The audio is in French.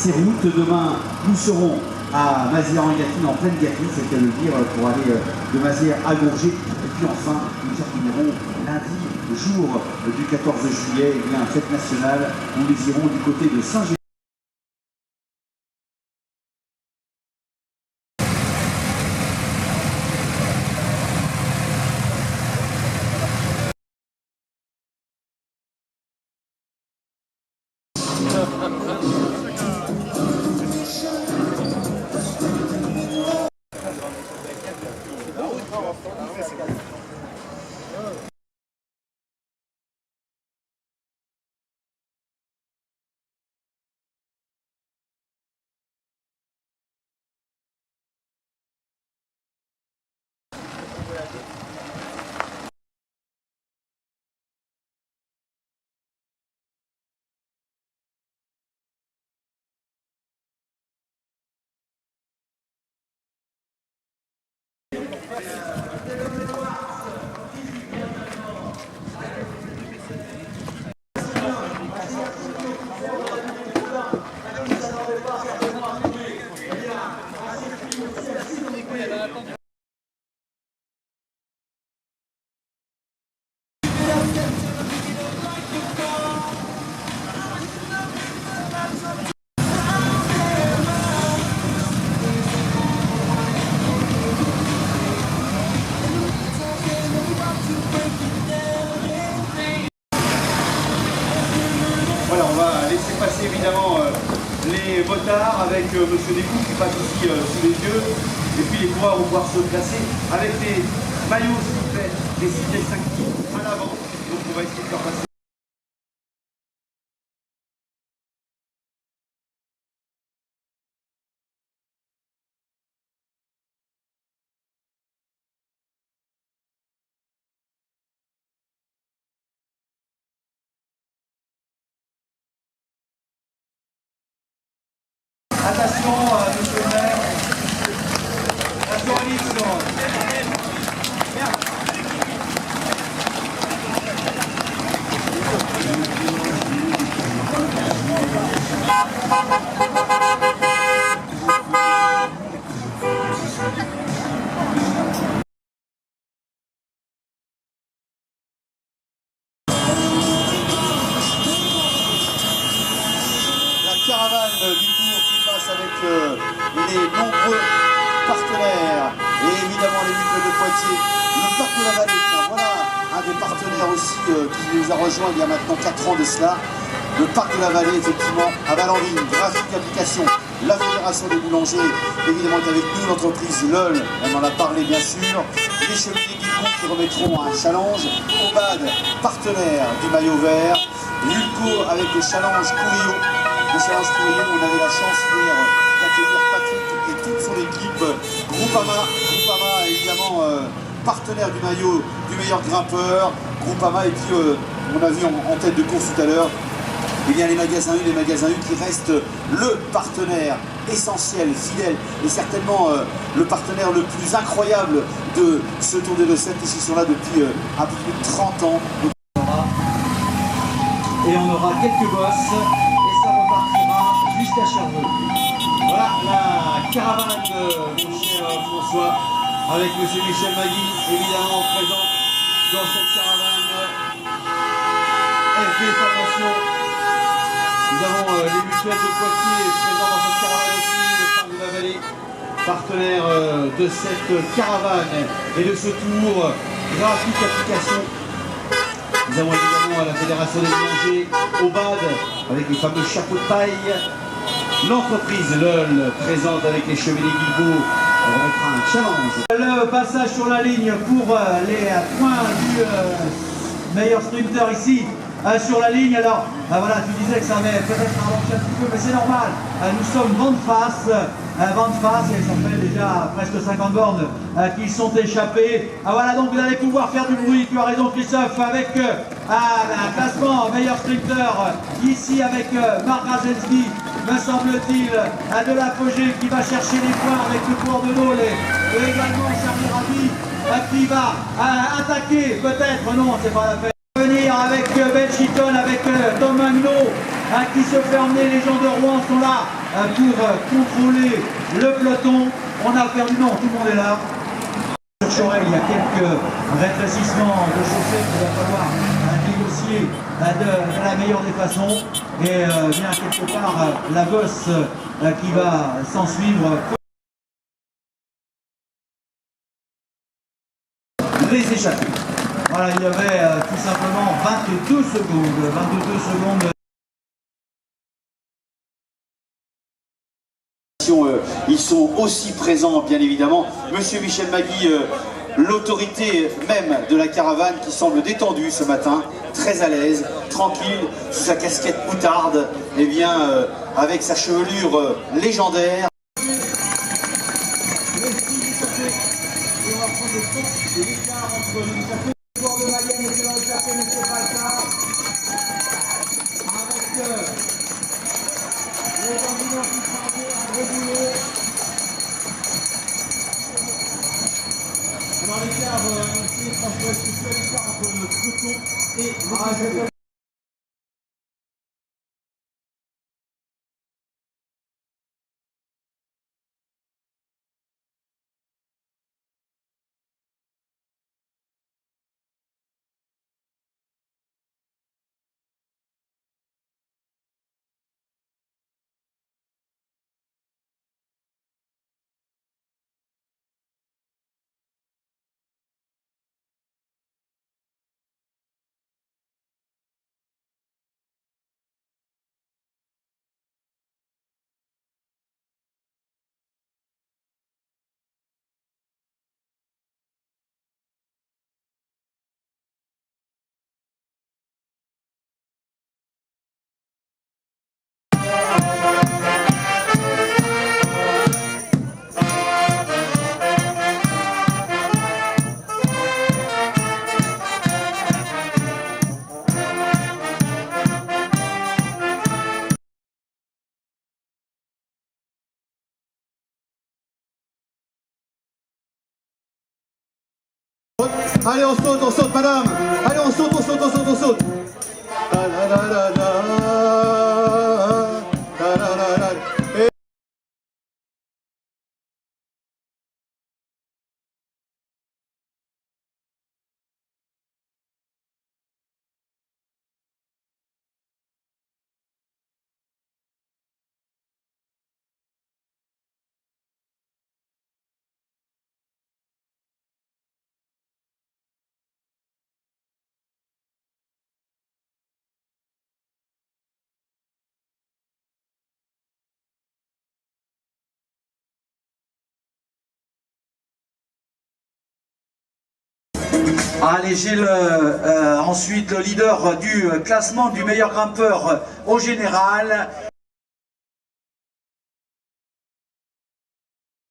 ces routes. Demain, nous serons à Mazières-en-Gâtine, en pleine Gâtine, c'est le dire, pour aller de Mazières à Gourget. Et puis enfin, nous terminerons lundi, jour du 14 juillet, il y a une fête nationale où nous irons du côté de Saint-Général. Voilà, on va laisser passer évidemment les motards avec Monsieur Descoux qui passe aussi sous les yeux. Et puis les coureurs vont pouvoir se placer avec les maillots, s'il vous plaît, les 6 et 5 à l'avant. Donc on va essayer de faire passer. Attention, monsieur le maire. Attention, Alice. La caravane du Tour qui passe avec les nombreux partenaires et évidemment les mutuelles de Poitiers, le parc de la Vallée. Voilà un des partenaires aussi qui nous a rejoint il y a maintenant 4 ans de cela. Le parc de la Vallée, effectivement, à Valendine, Graphique Application, la Fédération des boulangers, évidemment est avec nous, l'entreprise LOL, on en a parlé bien sûr, les cheminiers Guillemot qui remettront un challenge, Obad, partenaire du maillot vert, Lulco avec le challenge Couillot. Le challenge Couillot, on avait la chance hier d'accueillir Patrick et toute son équipe, Groupama évidemment partenaire du maillot du meilleur grimpeur, Groupama, et puis on a vu en tête de course tout à l'heure, eh bien les magasins U qui restent le partenaire essentiel, fidèle et certainement le partenaire le plus incroyable de ce Tour des Recettes. Ils sont là depuis un peu plus de 30 ans. Et on aura quelques bosses et ça repartira jusqu'à Cherbourg. Voilà la caravane de mon cher François avec monsieur Michel Magui évidemment présent dans cette caravane. FB Formation. Nous avons les mutuelles de Poitiers présents dans cette caravane aussi, le parc de la Vallée, partenaire de cette caravane et de ce tour, Graphique Application. Nous avons évidemment la Fédération des boulangers, Obad, avec les fameux chapeaux de paille. L'entreprise LOL, présente avec les cheminiers Guillemot, on remettra un challenge. Le passage sur la ligne pour les points du meilleur sprinter ici. Sur la ligne, alors voilà, tu disais que ça avait peut-être ralenti un petit peu, mais c'est normal. Nous sommes vent de face, et ça fait déjà presque 50 bornes qui sont échappées. Voilà, donc vous allez pouvoir faire du bruit, tu as raison Christophe, avec un classement meilleur sprinter, ici avec Marc Razelski, me semble-t-il, de l'apogée qui va chercher les points avec le cours de Nôle et également Charlie Rabi qui va attaquer, peut-être, non, c'est pas la peine. Venir avec Belchiton, avec Tom Magno qui se fait emmener, les gens de Rouen sont là pour contrôler le peloton. On a perdu, non, tout le monde est là. Sur Chorel, il y a quelques rétrécissements de chaussée qu'il va falloir négocier de la meilleure des façons. Et bien quelque part, la bosse qui va s'en suivre. Les échappés. Voilà, il y avait tout simplement 22 secondes. Ils sont aussi présents, bien évidemment. Monsieur Michel Magui, l'autorité même de la caravane qui semble détendue ce matin, très à l'aise, tranquille, sous sa casquette moutarde, et bien avec sa chevelure légendaire. Allez, on saute, madame. Allez, on saute. Allez, Gilles, ensuite le leader du classement du meilleur grimpeur au général.